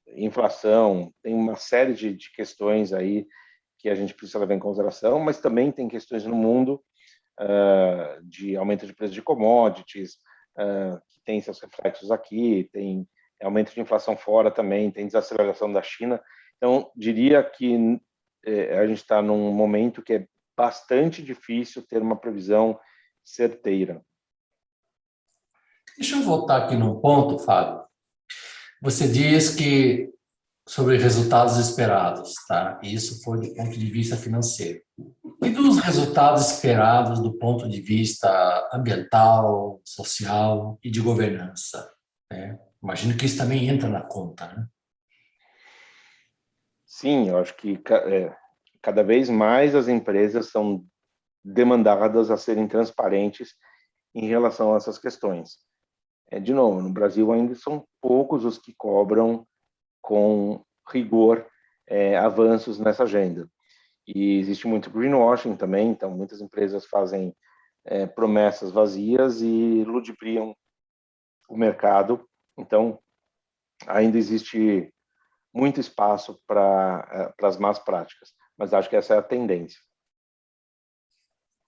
inflação, tem uma série de questões aí que a gente precisa levar em consideração, mas também tem questões no mundo de aumento de preço de commodities, que tem seus reflexos aqui, tem aumento de inflação fora também, tem desaceleração da China. Então, diria que a gente está num momento que é bastante difícil ter uma previsão certeira. Deixa eu voltar aqui num ponto, Fábio. Você diz que sobre resultados esperados, tá? Isso foi do ponto de vista financeiro. E dos resultados esperados do ponto de vista ambiental, social e de governança, né? Imagino que isso também entra na conta, né? Sim, eu acho que cada vez mais as empresas são demandadas a serem transparentes em relação a essas questões. De novo, no Brasil ainda são poucos os que cobram com rigor avanços nessa agenda. E existe muito greenwashing também, então muitas empresas fazem promessas vazias e ludibriam o mercado. Então, ainda existe muito espaço para as más práticas, mas acho que essa é a tendência.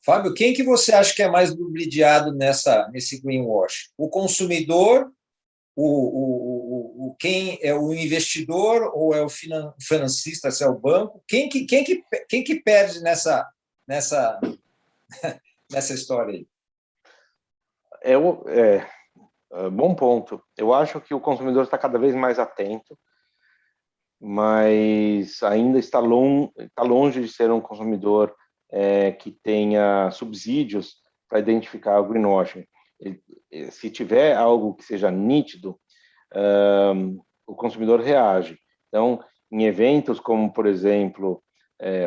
Fábio, quem que você acha que é mais ludibriado nesse greenwash? O consumidor, quem é o investidor ou é o financista, se é o banco? Quem que perde nessa história aí? Bom ponto. Eu acho que o consumidor está cada vez mais atento, mas ainda está longe de ser um consumidor que tenha subsídios para identificar o greenwashing. Se tiver algo que seja nítido, o consumidor reage. Então, em eventos como, por exemplo,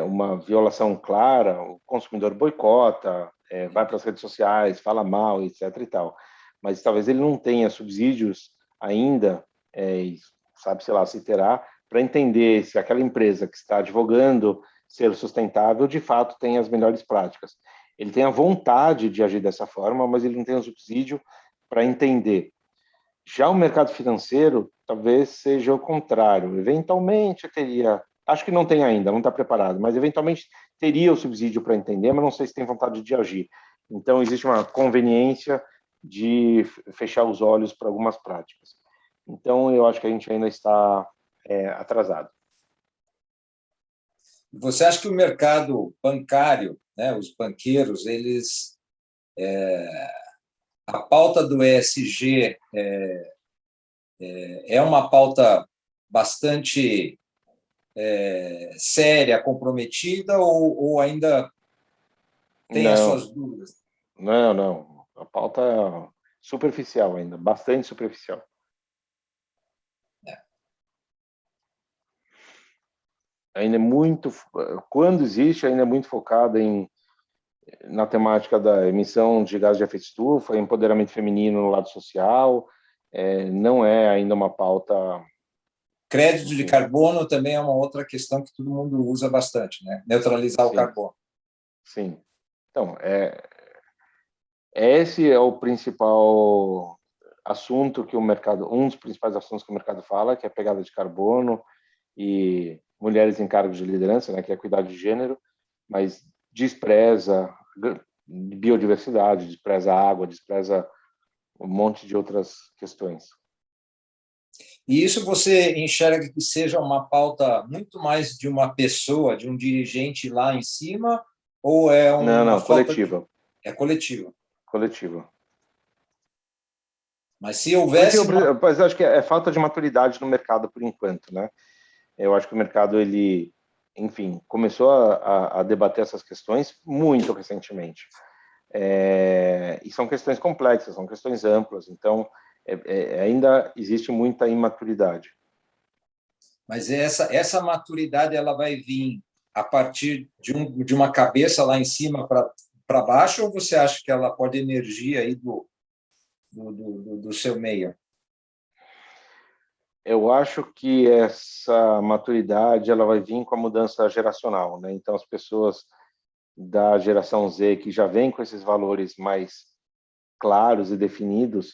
uma violação clara, o consumidor boicota, vai para as redes sociais, fala mal, etc. e tal. Mas talvez ele não tenha subsídios ainda, sabe, sei lá, se terá, para entender se aquela empresa que está advogando ser sustentável, de fato, tem as melhores práticas. Ele tem a vontade de agir dessa forma, mas ele não tem o subsídio para entender. Já o mercado financeiro, talvez seja o contrário. Eventualmente teria, acho que não tem ainda, não está preparado, mas eventualmente teria o subsídio para entender, mas não sei se tem vontade de agir. Então, existe uma conveniência de fechar os olhos para algumas práticas. Então, eu acho que a gente ainda está atrasado. Você acha que o mercado bancário, né, os banqueiros, eles A pauta do ESG é uma pauta bastante séria, comprometida, ou ainda tem as suas dúvidas? Não. A pauta é superficial ainda, bastante superficial. Ainda é muito, quando existe, ainda é muito focada na temática da emissão de gás de efeito estufa, empoderamento feminino no lado social, não é ainda uma pauta... Crédito de carbono também é uma outra questão que todo mundo usa bastante, né? Neutralizar o carbono. Sim. Então, esse é o principal assunto que o mercado, um dos principais assuntos que o mercado fala, que é a pegada de carbono e mulheres em cargos de liderança, né, que é a equidade de gênero, mas despreza biodiversidade, despreza água, despreza um monte de outras questões. E isso você enxerga que seja uma pauta muito mais de uma pessoa, de um dirigente lá em cima, ou é uma Não, coletiva. É coletiva. Coletiva. Mas se houvesse... Mas acho que é falta de maturidade no mercado por enquanto, né? Eu acho que o mercado, ele, enfim, começou a debater essas questões muito recentemente. E são questões complexas, são questões amplas, então ainda existe muita imaturidade. Mas essa maturidade ela vai vir a partir de uma cabeça lá em cima para baixo, ou você acha que ela pode emergir aí do seu meio? Eu acho que essa maturidade ela vai vir com a mudança geracional, né? Então, as pessoas da geração Z, que já vêm com esses valores mais claros e definidos,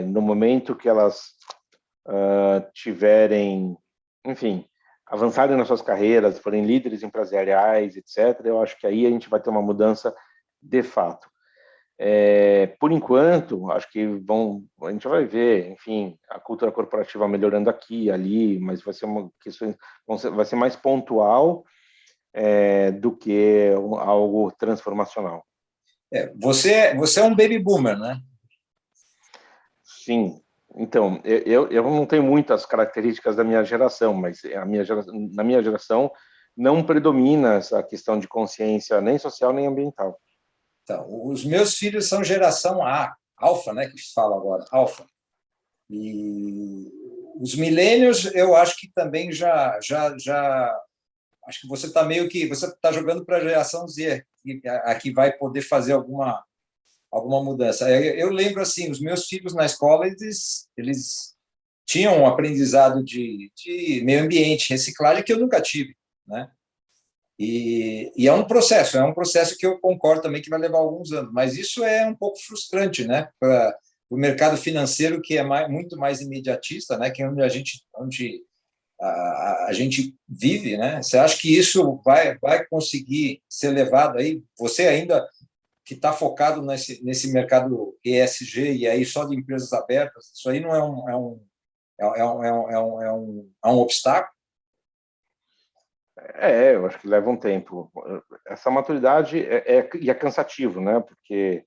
no momento que elas tiverem, enfim, avançarem nas suas carreiras, forem líderes empresariais, etc., eu acho que aí a gente vai ter uma mudança de fato. Por enquanto, acho que a gente vai ver, enfim, a cultura corporativa melhorando aqui, ali, mas vai ser uma questão, vai ser mais pontual do que algo transformacional. Você é um baby boomer, né? Sim. Então, eu não tenho muitas características da minha geração, mas na minha geração não predomina essa questão de consciência nem social nem ambiental. Então, os meus filhos são geração A, alfa, né, que se fala agora, alfa. E os milênios, eu acho que também já acho que você está você está jogando para a geração Z, que vai poder fazer alguma mudança. Eu lembro assim, os meus filhos na escola eles tinham um aprendizado de meio ambiente, reciclagem que eu nunca tive, né? E é um processo que eu concordo também que vai levar alguns anos, mas isso é um pouco frustrante, né, para o mercado financeiro, que é muito mais imediatista, né, que é onde a gente vive, né? Você acha que isso vai conseguir ser levado aí? Você ainda que está focado nesse mercado ESG e aí só de empresas abertas, isso aí não é um obstáculo? Eu acho que leva um tempo. Essa maturidade é cansativo, né? Porque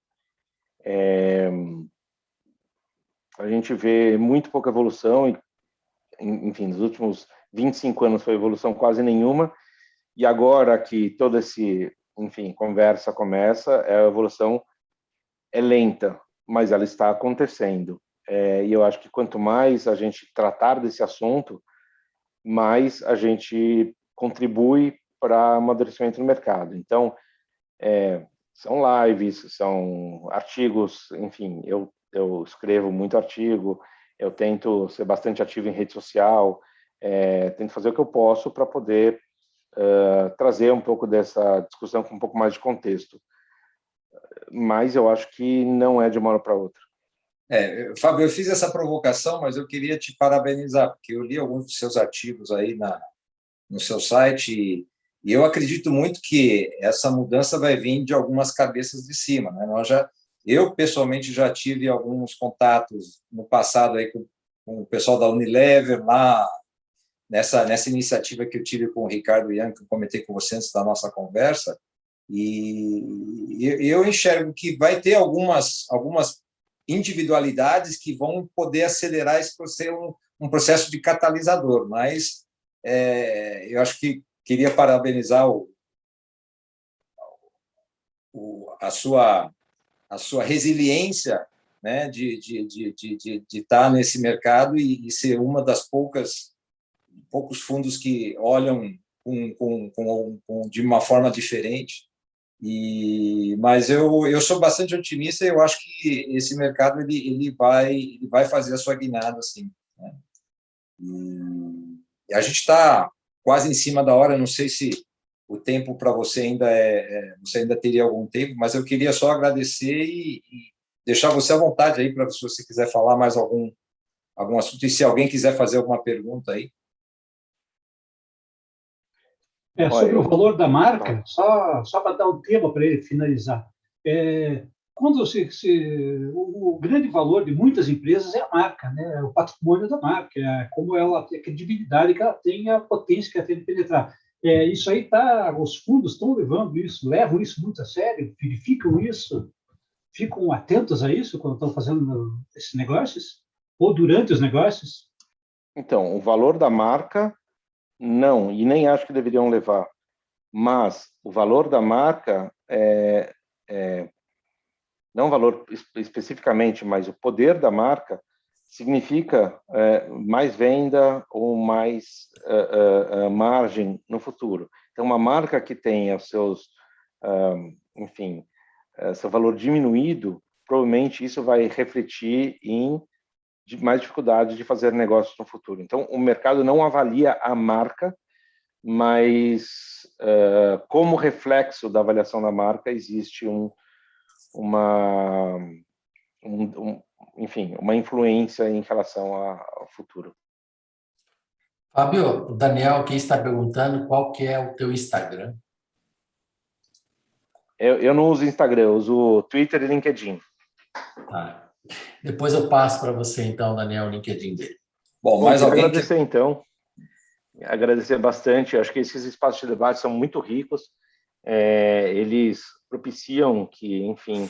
a gente vê muito pouca evolução, e, enfim, nos últimos 25 anos foi evolução quase nenhuma, e agora que todo esse, enfim, conversa começa, a evolução é lenta, mas ela está acontecendo. E eu acho que quanto mais a gente tratar desse assunto, mais a gente contribui para amadurecimento no mercado. Então, são lives, são artigos, enfim, eu escrevo muito artigo, eu tento ser bastante ativo em rede social, tento fazer o que eu posso para poder trazer um pouco dessa discussão com um pouco mais de contexto. Mas eu acho que não é de uma hora para outra. Fábio, eu fiz essa provocação, mas eu queria te parabenizar, porque eu li alguns dos seus artigos aí no seu site e eu acredito muito que essa mudança vai vir de algumas cabeças de cima, né? Eu, pessoalmente, já tive alguns contatos no passado aí com o pessoal da Unilever, lá nessa iniciativa que eu tive com o Ricardo Ian, que eu comentei com você antes da nossa conversa, E eu enxergo que vai ter algumas individualidades que vão poder acelerar esse processo, um processo de catalisador, mas eu acho que queria parabenizar a sua resiliência, né, de estar nesse mercado e ser uma das poucos fundos que olham de uma forma diferente. Mas eu sou bastante otimista e eu acho que esse mercado ele vai fazer a sua guinada, assim, né? E a gente está quase em cima da hora, não sei se o tempo para você você ainda teria algum tempo, mas eu queria só agradecer e deixar você à vontade aí para se você quiser falar mais algum assunto, e se alguém quiser fazer alguma pergunta aí. Sobre o valor da marca, só para dar um tema para ele finalizar. Quando o grande valor de muitas empresas é a marca, né? É o patrimônio da marca, como ela tem a credibilidade que ela tem, a potência que ela tem de penetrar. Isso aí os fundos estão levando isso, levam isso muito a sério, verificam isso, ficam atentos a isso quando estão fazendo esses negócios ou durante os negócios. Então, o valor da marca, não, e nem acho que deveriam levar. Mas o valor da marca não o valor especificamente, mas o poder da marca significa mais venda ou mais margem no futuro. Então, uma marca que tenha os seus, enfim, seu valor diminuído, provavelmente isso vai refletir em mais dificuldade de fazer negócios no futuro. Então, o mercado não avalia a marca, mas como reflexo da avaliação da marca existe enfim, uma influência em relação ao futuro. Fábio, o Daniel aqui está perguntando qual que é o teu Instagram. Eu não uso Instagram, eu uso Twitter e LinkedIn. Tá. Depois eu passo para você, então, Daniel, o LinkedIn dele. Bom, mais alguém agradecer, então. Agradecer bastante. Acho que esses espaços de debate são muito ricos. Eles propiciam que, enfim,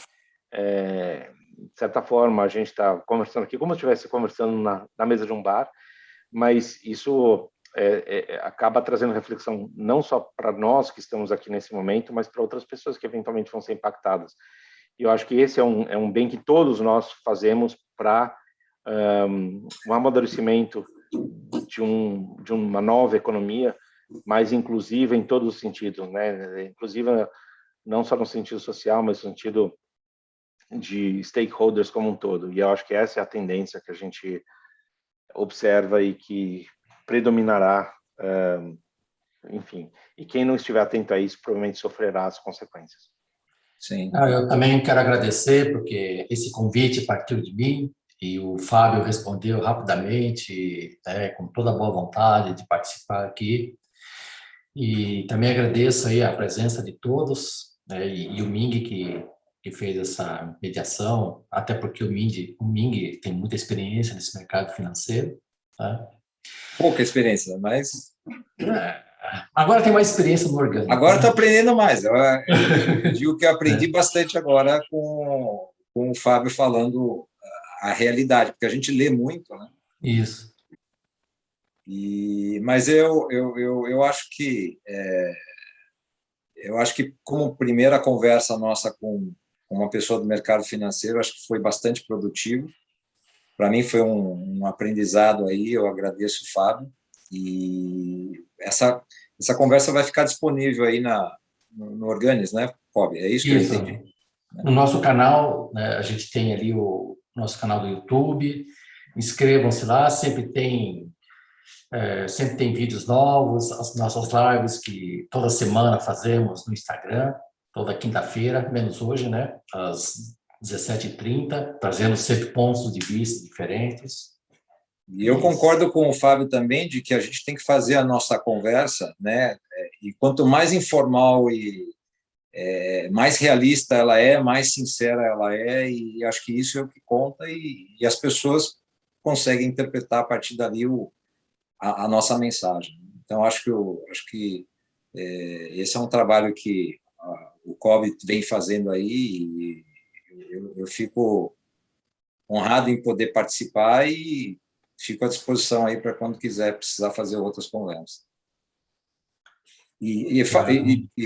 de certa forma, a gente está conversando aqui como se estivesse conversando na mesa de um bar, mas isso acaba trazendo reflexão não só para nós que estamos aqui nesse momento, mas para outras pessoas que eventualmente vão ser impactadas. E eu acho que esse é um bem que todos nós fazemos para um amadurecimento de uma nova economia mais inclusiva em todos os sentidos, né? Inclusiva não só no sentido social, mas no sentido de stakeholders como um todo. E eu acho que essa é a tendência que a gente observa e que predominará, enfim. E quem não estiver atento a isso provavelmente sofrerá as consequências. Sim. Eu também quero agradecer, porque esse convite partiu de mim e o Fábio respondeu rapidamente, com toda a boa vontade de participar aqui. E também agradeço aí a presença de todos, né, e o Ming que fez essa mediação, até porque o Ming tem muita experiência nesse mercado financeiro. Tá? Pouca experiência, mas... Agora tem mais experiência no orgânico. Agora estou aprendendo mais. Eu digo que eu aprendi bastante agora com o Fábio falando a realidade, porque a gente lê muito, né? Isso. Mas eu acho que como primeira conversa nossa com uma pessoa do mercado financeiro, acho que foi bastante produtivo. Para mim foi um aprendizado aí. Eu agradeço o Fábio, e essa conversa vai ficar disponível aí no Organis, né, Fábio? É isso que eu entendi. No nosso canal, né, a gente tem ali o nosso canal do YouTube. Inscrevam-se lá, sempre tem vídeos novos, as nossas lives que toda semana fazemos no Instagram, toda quinta-feira, menos hoje, né, às 17h30, trazendo sempre pontos de vista diferentes. E eu concordo com o Fábio também de que a gente tem que fazer a nossa conversa, né, e quanto mais informal e mais realista ela é, mais sincera ela é, e acho que isso é o que conta, e as pessoas conseguem interpretar a partir dali a nossa mensagem. Então, acho que esse é um trabalho que COB vem fazendo aí, e eu fico honrado em poder participar e fico à disposição aí para quando quiser precisar fazer outras conversas. E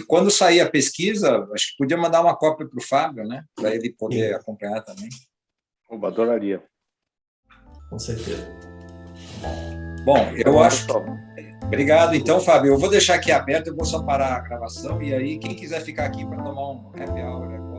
quando sair a pesquisa, acho que podia mandar uma cópia para o Fábio, né? Para ele poder acompanhar também. Eu adoraria. Com certeza. Bom, eu acho. Obrigado. Então, Fábio, eu vou deixar aqui aberto, eu vou só parar a gravação, e aí quem quiser ficar aqui para tomar um happy hour